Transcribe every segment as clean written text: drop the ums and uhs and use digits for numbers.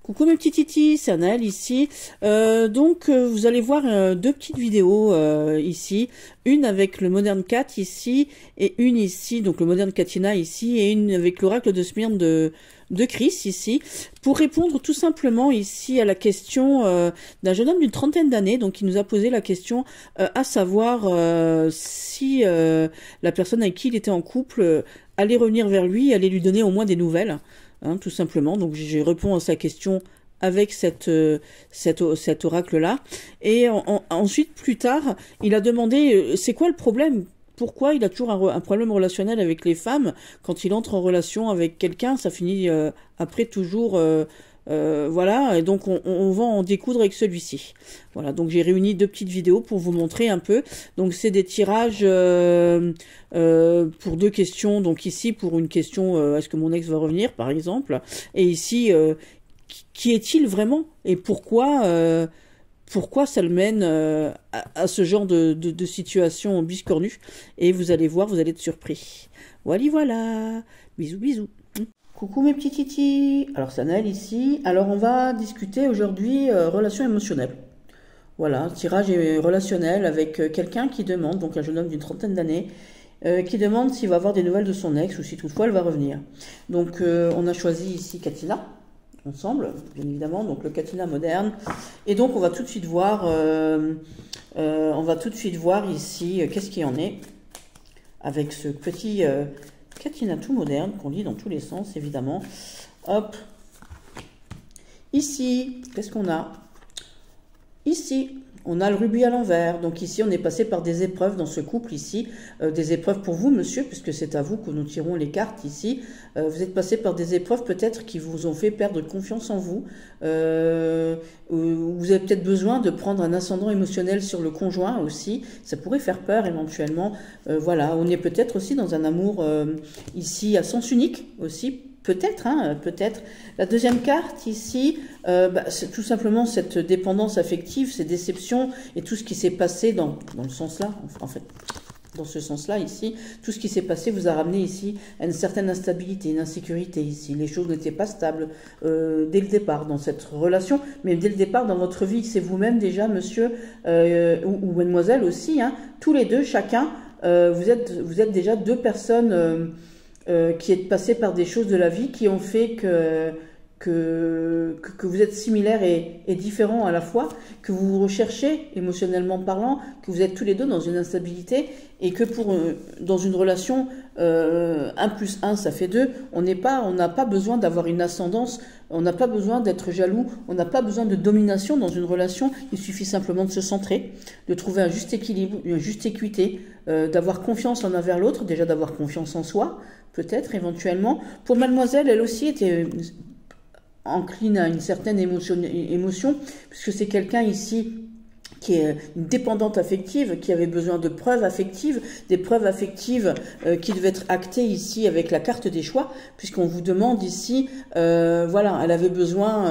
Coucou mes petits titis, c'est Anaëlle ici. Vous allez voir deux petites vidéos ici. Une avec le Modern Cat ici et une ici, donc le Modern Catina ici, et une avec l'oracle de Smyrne de Chris ici, pour répondre tout simplement ici à la question d'un jeune homme d'une trentaine d'années, donc qui nous a posé la question à savoir si la personne avec qui il était en couple allait revenir vers lui, allait lui donner au moins des nouvelles. Hein, tout simplement. Donc je réponds à sa question avec cet oracle-là. Et ensuite, plus tard, il a demandé c'est quoi le problème? Pourquoi il a toujours un problème relationnel avec les femmes? Quand il entre en relation avec quelqu'un, ça finit après toujours... voilà, et donc on va en découdre avec celui-ci. Voilà, donc j'ai réuni deux petites vidéos pour vous montrer un peu. Donc c'est des tirages pour deux questions. Donc ici pour une question, est-ce que mon ex va revenir par exemple? Et ici, qui est-il vraiment? Et pourquoi ça le mène à ce genre de situation biscornue? Et vous allez voir, vous allez être surpris. Voilà, bisous bisous. Coucou mes petits titis, alors c'est Anaëlle ici. Alors on va discuter aujourd'hui relations émotionnelles. Voilà, tirage relationnel avec quelqu'un qui demande, donc un jeune homme d'une trentaine d'années, qui demande s'il va avoir des nouvelles de son ex ou si toutefois elle va revenir. Donc on a choisi ici Catina, ensemble, bien évidemment, donc le Catina moderne. Et donc on va tout de suite voir, ici qu'est-ce qu'il y en est avec ce petit... Catina tout moderne, qu'on lit dans tous les sens, évidemment. Hop. Ici, qu'est-ce qu'on a? Ici, on a le rubis à l'envers. Donc ici, on est passé par des épreuves dans ce couple ici. Des épreuves pour vous, monsieur, puisque c'est à vous que nous tirons les cartes ici. Vous êtes passé par des épreuves peut-être qui vous ont fait perdre confiance en vous. Vous avez peut-être besoin de prendre un ascendant émotionnel sur le conjoint aussi. Ça pourrait faire peur éventuellement. Voilà, on est peut-être aussi dans un amour ici à sens unique aussi. Peut-être, hein, peut-être. La deuxième carte ici, c'est tout simplement cette dépendance affective, ces déceptions et tout ce qui s'est passé dans le sens-là, en fait. Dans ce sens-là, ici, tout ce qui s'est passé vous a ramené ici à une certaine instabilité, une insécurité ici. Les choses n'étaient pas stables dès le départ dans cette relation, mais dès le départ dans votre vie, c'est vous-même déjà, monsieur ou mademoiselle aussi, hein, tous les deux, chacun, vous êtes déjà deux personnes qui êtes passées par des choses de la vie qui ont fait que vous êtes similaires et différents à la fois, que vous vous recherchez émotionnellement parlant, que vous êtes tous les deux dans une instabilité et que dans une relation 1 + 1 ça fait 2, on n'a pas besoin d'avoir une ascendance, on n'a pas besoin d'être jaloux, on n'a pas besoin de domination dans une relation, il suffit simplement de se centrer, de trouver un juste équilibre, une juste équité, d'avoir confiance l'un envers l'autre, déjà d'avoir confiance en soi, peut-être éventuellement. Pour mademoiselle, elle aussi était encline à une certaine émotion, puisque c'est quelqu'un ici qui est une dépendante affective, qui avait besoin de preuves affectives, des preuves affectives qui devaient être actées ici avec la carte des choix, puisqu'on vous demande ici, voilà, elle avait besoin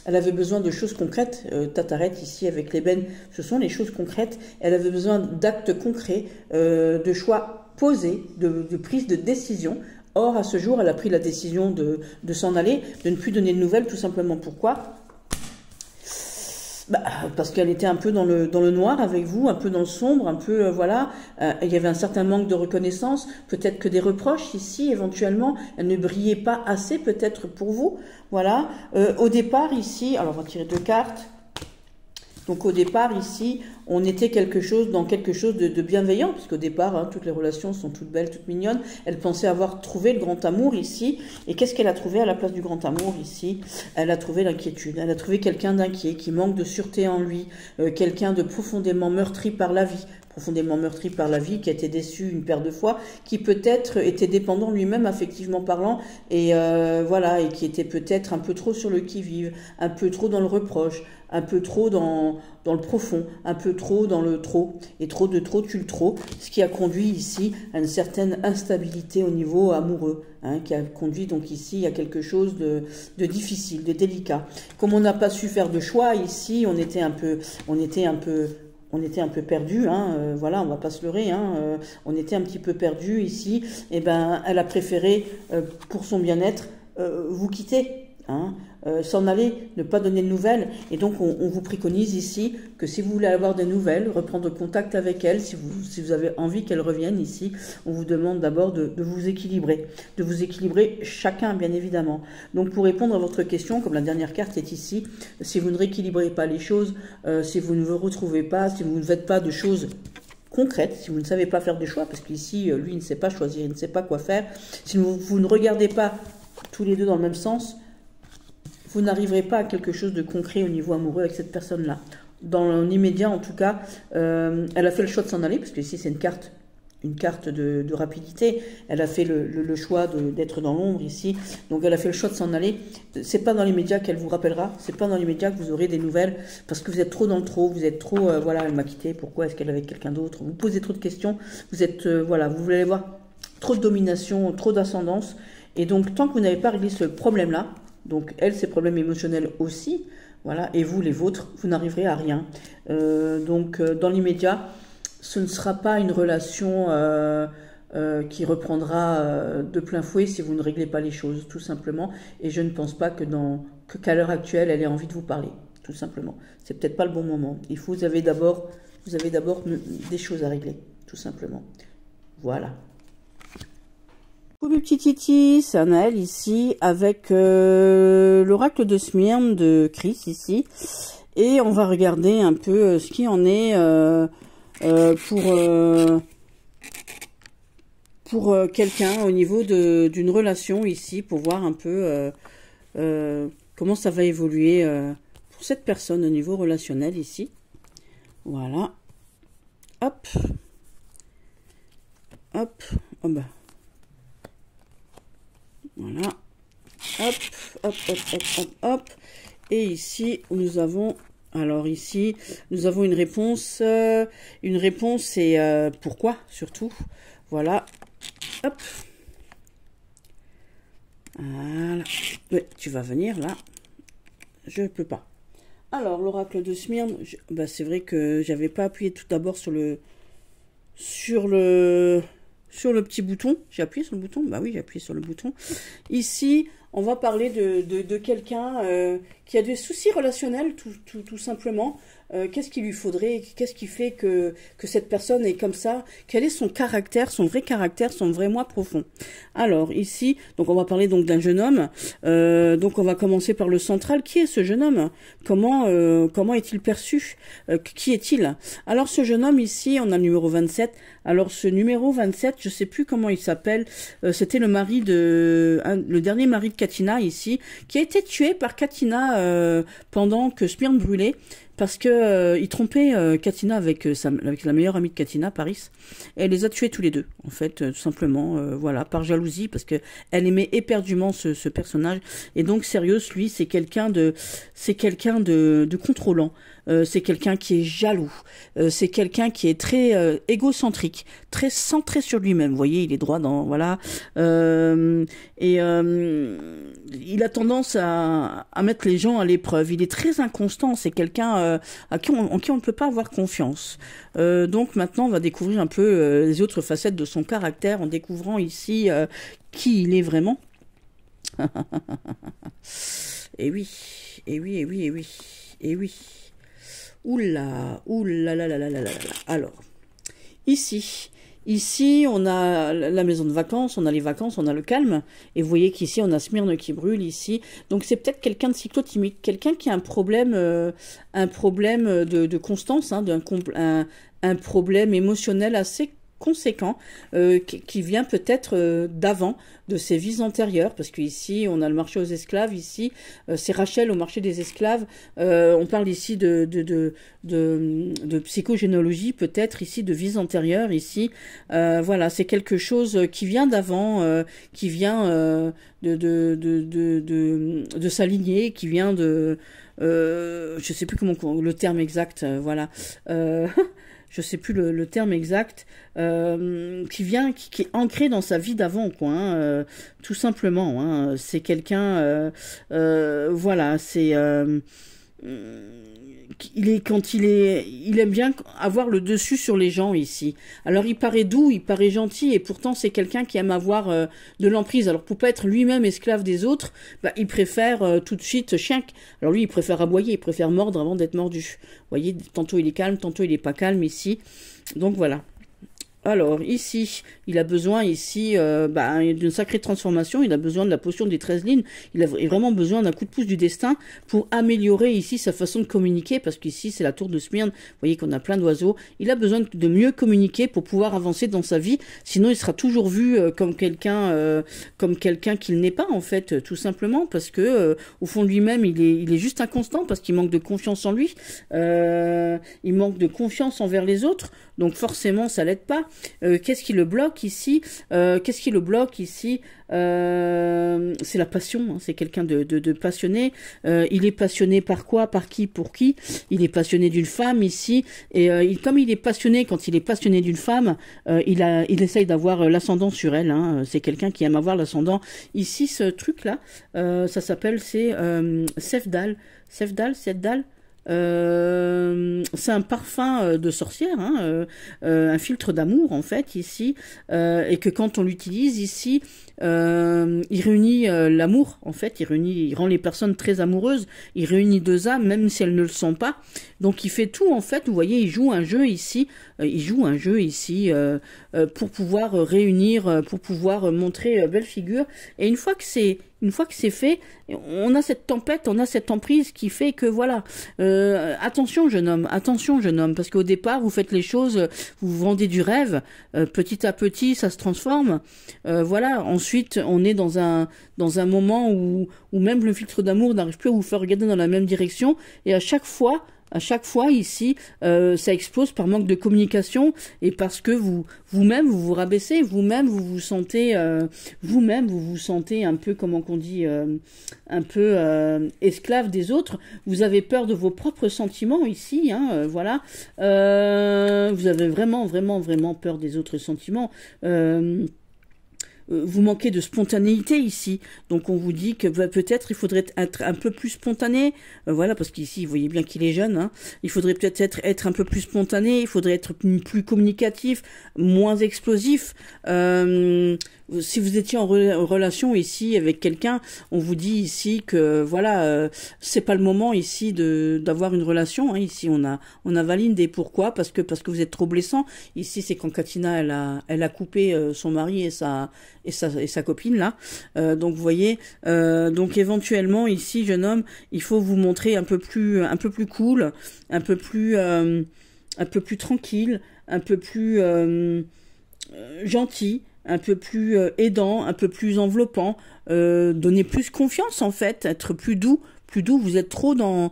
de choses concrètes, Tataret ici avec l'ébène, ce sont les choses concrètes, elle avait besoin d'actes concrets, de choix posés, de prise de décision. Or, à ce jour, elle a pris la décision de s'en aller, de ne plus donner de nouvelles, tout simplement. Pourquoi? Parce qu'elle était un peu dans le noir avec vous, un peu dans le sombre, un peu, voilà. Il y avait un certain manque de reconnaissance, peut-être que des reproches ici, éventuellement. Elle ne brillait pas assez, peut-être, pour vous. Voilà. Au départ, ici, alors on va tirer 2 cartes. Donc au départ, ici, on était dans quelque chose de bienveillant, puisqu'au départ, hein, toutes les relations sont toutes belles, toutes mignonnes. Elle pensait avoir trouvé le grand amour ici. Et qu'est-ce qu'elle a trouvé à la place du grand amour ici? Elle a trouvé l'inquiétude. Elle a trouvé quelqu'un d'inquiet, qui manque de sûreté en lui, quelqu'un de profondément meurtri par la vie. Qui a été déçu une paire de fois, qui peut-être était dépendant lui-même affectivement parlant, et voilà, et qui était peut-être un peu trop sur le qui-vive, un peu trop dans le reproche, un peu trop dans le profond, un peu trop dans le trop, et trop de trop tue le trop, ce qui a conduit ici à une certaine instabilité au niveau amoureux, hein, qui a conduit donc ici à quelque chose de difficile, de délicat. Comme on n'a pas su faire de choix ici, on était un peu perdu, hein, voilà, on va pas se leurrer, hein, on était un petit peu perdu ici, et ben elle a préféré pour son bien-être vous quitter, hein, s'en aller, ne pas donner de nouvelles. Et donc, on vous préconise ici que si vous voulez avoir des nouvelles, reprendre contact avec elle, si vous avez envie qu'elle revienne ici, on vous demande d'abord de vous équilibrer. De vous équilibrer chacun, bien évidemment. Donc, pour répondre à votre question, comme la dernière carte est ici, si vous ne rééquilibrez pas les choses, si vous ne vous retrouvez pas, si vous ne faites pas de choses concrètes, si vous ne savez pas faire de choix, parce qu'ici, lui, il ne sait pas choisir, il ne sait pas quoi faire, si vous ne regardez pas tous les deux dans le même sens, vous n'arriverez pas à quelque chose de concret au niveau amoureux avec cette personne-là. Dans l'immédiat, en tout cas, elle a fait le choix de s'en aller, parce que ici, c'est une carte de rapidité. Elle a fait le choix d'être dans l'ombre ici, donc elle a fait le choix de s'en aller. C'est pas dans l'immédiat qu'elle vous rappellera, c'est pas dans l'immédiat que vous aurez des nouvelles, parce que vous êtes trop dans le trop, vous êtes trop, voilà, elle m'a quitté, pourquoi est-ce qu'elle est avec quelqu'un d'autre, vous posez trop de questions, vous êtes, voilà, vous voulez avoir trop de domination, trop d'ascendance, et donc tant que vous n'avez pas réglé ce problème-là, donc elle, ses problèmes émotionnels aussi, voilà, et vous, les vôtres, vous n'arriverez à rien. Dans l'immédiat, ce ne sera pas une relation qui reprendra de plein fouet si vous ne réglez pas les choses, tout simplement. Et je ne pense pas qu'à l'heure actuelle, elle ait envie de vous parler, tout simplement. C'est peut-être pas le bon moment. Vous avez d'abord des choses à régler, tout simplement. Voilà. Pour mes petits titis, c'est Anaël ici, avec l'oracle de Smyrne de Chris ici. Et on va regarder un peu ce qui en est pour quelqu'un au niveau d'une relation ici, pour voir un peu comment ça va évoluer pour cette personne au niveau relationnel ici. Voilà. Hop. Hop. Oh bah. Voilà. Hop, hop, hop, hop, hop, hop. Et ici, nous avons... Alors ici, nous avons une réponse. Une réponse et pourquoi, surtout. Voilà. Hop. Voilà. Ouais, tu vas venir là. Je ne peux pas. Alors, l'oracle de Smyrne, bah, c'est vrai que j'avais pas appuyé tout d'abord sur le petit bouton. J'ai appuyé sur le bouton? Bah oui, j'ai appuyé sur le bouton. Ici, on va parler de quelqu'un qui a des soucis relationnels, tout simplement. Qu'est-ce qu'il lui faudrait? Qu'est-ce qui fait que cette personne est comme ça? Quel est son caractère, son vrai moi profond? Alors, ici, donc on va parler donc d'un jeune homme. Donc on va commencer par le central. Qui est ce jeune homme? Comment est-il perçu? Qui est-il? Alors, ce jeune homme ici, on a le numéro 27. Alors, ce numéro 27, je sais plus comment il s'appelle. C'était le dernier mari de Katina ici, qui a été tué par Katina pendant que Smyrne brûlait. Parce que il trompait Katina avec la meilleure amie de Katina, Paris. Et elle les a tués tous les deux, en fait, tout simplement, voilà, par jalousie, parce que elle aimait éperdument ce personnage. Et donc, sérieux, lui, c'est quelqu'un de contrôlant. C'est quelqu'un qui est jaloux. C'est quelqu'un qui est très égocentrique, très centré sur lui-même. Vous voyez, il est droit dans, voilà. Il a tendance à mettre les gens à l'épreuve. Il est très inconstant. C'est quelqu'un en qui on ne peut pas avoir confiance. Donc maintenant, on va découvrir un peu les autres facettes de son caractère en découvrant ici qui il est vraiment. Et oui, et oui, et oui, et oui, et oui. Oula, oula, là, là, là, là, là. Alors, ici, on a la maison de vacances, on a les vacances, on a le calme. Et vous voyez qu'ici, on a Smyrne qui brûle ici. Donc, c'est peut-être quelqu'un de cyclotimique, quelqu'un qui a un problème de constance, hein, un problème émotionnel assez conséquent qui vient peut-être d'avant, de ses vies antérieures, parce qu'ici on a le marché aux esclaves, ici c'est Rachel au marché des esclaves, on parle ici de psychogénéalogie, peut-être ici de vies antérieures, ici voilà, c'est quelque chose qui vient d'avant, qui vient de s'aligner, qui vient je sais plus comment le terme exact, voilà. Je sais plus le terme exact, qui est ancré dans sa vie d'avant, quoi, hein, tout simplement. Hein, c'est quelqu'un, voilà, c'est il aime bien avoir le dessus sur les gens ici. Alors il paraît doux, il paraît gentil, et pourtant c'est quelqu'un qui aime avoir de l'emprise. Alors pour pas être lui-même esclave des autres, bah, il préfère tout de suite chien. Alors lui, il préfère aboyer, il préfère mordre avant d'être mordu. Vous voyez, tantôt il est calme, tantôt il est pas calme ici. Donc voilà. Alors, ici, il a besoin ici d'une sacrée transformation, il a besoin de la potion des 13 lignes, il a vraiment besoin d'un coup de pouce du destin pour améliorer ici sa façon de communiquer, parce qu'ici, c'est la tour de Smyrne, vous voyez qu'on a plein d'oiseaux, il a besoin de mieux communiquer pour pouvoir avancer dans sa vie, sinon il sera toujours vu comme quelqu'un qu'il n'est pas, en fait, tout simplement, parce que au fond de lui-même, il est juste inconstant, parce qu'il manque de confiance en lui, il manque de confiance envers les autres, donc forcément, ça l'aide pas. Qu'est-ce qui le bloque ici? C'est la passion, hein. C'est quelqu'un de passionné. Il est passionné par quoi? Par qui? Pour qui? Il est passionné d'une femme ici. Et comme il est passionné, quand il est passionné d'une femme, il essaye d'avoir l'ascendant sur elle. Hein. C'est quelqu'un qui aime avoir l'ascendant. Ici, ce truc-là, ça s'appelle, c'est Sefdal. Sefdal. C'est un parfum de sorcière, hein, un filtre d'amour en fait ici, et que quand on l'utilise ici, il réunit l'amour en fait, il rend les personnes très amoureuses, il réunit deux âmes même si elles ne le sont pas. Donc il fait tout en fait, vous voyez, il joue un jeu ici, pour pouvoir réunir, pour pouvoir montrer belle figure. Et une fois que c'est fait, on a cette tempête, on a cette emprise qui fait que voilà, attention jeune homme, parce qu'au départ vous faites les choses, vous vendez du rêve, petit à petit ça se transforme, voilà. Ensuite on est dans un moment où même le filtre d'amour n'arrive plus à vous faire regarder dans la même direction, et à chaque fois ici, ça explose par manque de communication et parce que vous-même vous rabaissez, vous-même vous vous sentez un peu, comment qu'on dit, un peu esclave des autres. Vous avez peur de vos propres sentiments ici, hein, voilà. Vous avez vraiment peur des autres sentiments. Vous manquez de spontanéité ici, donc on vous dit que peut-être il faudrait être un peu plus spontané, voilà, parce qu'ici vous voyez bien qu'il est jeune, hein. Il faudrait peut-être être un peu plus spontané, il faudrait être plus communicatif, moins explosif. Si vous étiez en relation ici avec quelqu'un, on vous dit ici que voilà, c'est pas le moment ici d'avoir une relation, hein. Ici on a validé. Pourquoi? Parce que vous êtes trop blessant. Ici c'est quand Katina elle a coupé son mari et sa copine là. Donc vous voyez, donc éventuellement ici, jeune homme, il faut vous montrer un peu plus cool, un peu plus tranquille, un peu plus gentil, un peu plus aidant, un peu plus enveloppant, donner plus confiance en fait, être plus doux. Vous êtes trop dans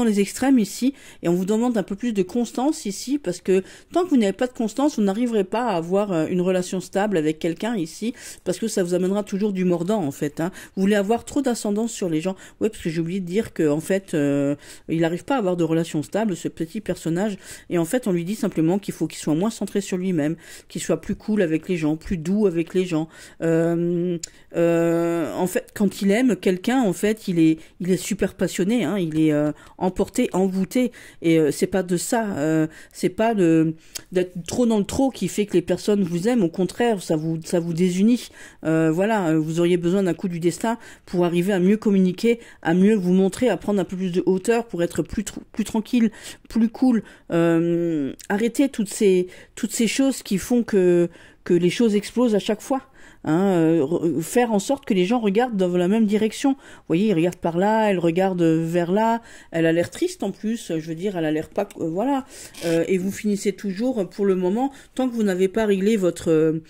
les extrêmes ici, et on vous demande un peu plus de constance ici, parce que tant que vous n'avez pas de constance, vous n'arriverez pas à avoir une relation stable avec quelqu'un ici, parce que ça vous amènera toujours du mordant en fait, hein. Vous voulez avoir trop d'ascendance sur les gens. Ouais, parce que j'ai oublié de dire que en fait, il n'arrive pas à avoir de relation stable, ce petit personnage, et en fait on lui dit simplement qu'il faut qu'il soit moins centré sur lui-même, qu'il soit plus cool avec les gens, plus doux avec les gens. En fait, quand il aime quelqu'un, en fait, il est super passionné, hein, il est emporté, envoûté, et c'est pas de ça, c'est pas d'être trop dans le trop qui fait que les personnes vous aiment. Au contraire, ça vous désunit. Voilà, vous auriez besoin d'un coup du destin pour arriver à mieux communiquer, à mieux vous montrer, à prendre un peu plus de hauteur pour être plus tranquille, plus cool. Arrêtez toutes ces choses qui font que les choses explosent à chaque fois. Hein, faire en sorte que les gens regardent dans la même direction. Vous voyez, ils regardent par là, elle regarde vers là, elle a l'air triste en plus, je veux dire, elle a l'air pas... voilà. Et vous finissez toujours, pour le moment, tant que vous n'avez pas réglé votre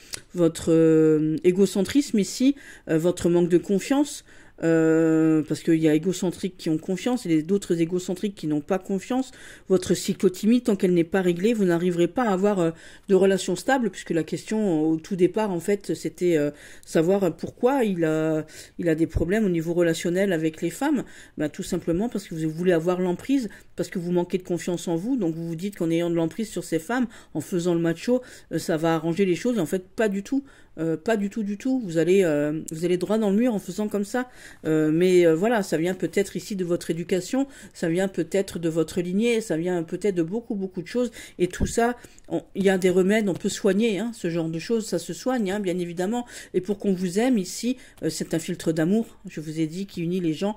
égocentrisme ici, votre manque de confiance, parce qu'il y a égocentriques qui ont confiance et d'autres égocentriques qui n'ont pas confiance. Votre cyclothymie, tant qu'elle n'est pas réglée, vous n'arriverez pas à avoir de relations stables, puisque la question au tout départ, en fait, c'était savoir pourquoi il a des problèmes au niveau relationnel avec les femmes. Ben, tout simplement parce que vous voulez avoir l'emprise, parce que vous manquez de confiance en vous, donc vous vous dites qu'en ayant de l'emprise sur ces femmes, en faisant le macho, ça va arranger les choses, et en fait, pas du tout. pas du tout, du tout. Vous allez droit dans le mur en faisant comme ça. Mais voilà, ça vient peut-être ici de votre éducation, ça vient peut-être de votre lignée, ça vient peut-être de beaucoup, beaucoup de choses. Et tout ça, il y a des remèdes, on peut soigner, hein, ce genre de choses, ça se soigne, hein, bien évidemment. Et pour qu'on vous aime ici, c'est un filtre d'amour, je vous ai dit, qui unit les gens.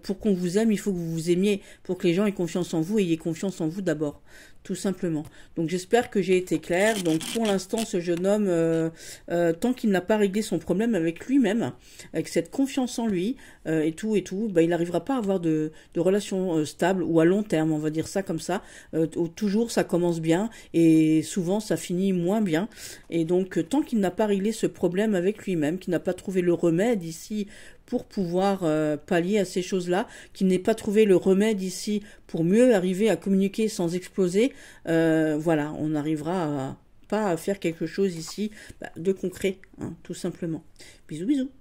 Pour qu'on vous aime, il faut que vous vous aimiez. Pour que les gens aient confiance en vous, ayez confiance en vous d'abord. Tout simplement. Donc j'espère que j'ai été claire. Donc pour l'instant, ce jeune homme, tant qu'il n'a pas réglé son problème avec lui-même, avec cette confiance en lui, et tout, bah, il n'arrivera pas à avoir de relations stables ou à long terme, on va dire ça comme ça. Toujours ça commence bien et souvent ça finit moins bien. Et donc tant qu'il n'a pas réglé ce problème avec lui-même, qu'il n'a pas trouvé le remède ici pour pouvoir pallier à ces choses-là, qu'il n'ait pas trouvé le remède ici pour mieux arriver à communiquer sans exploser, voilà, on n'arrivera pas à faire quelque chose ici de concret, hein, tout simplement. Bisous, bisous.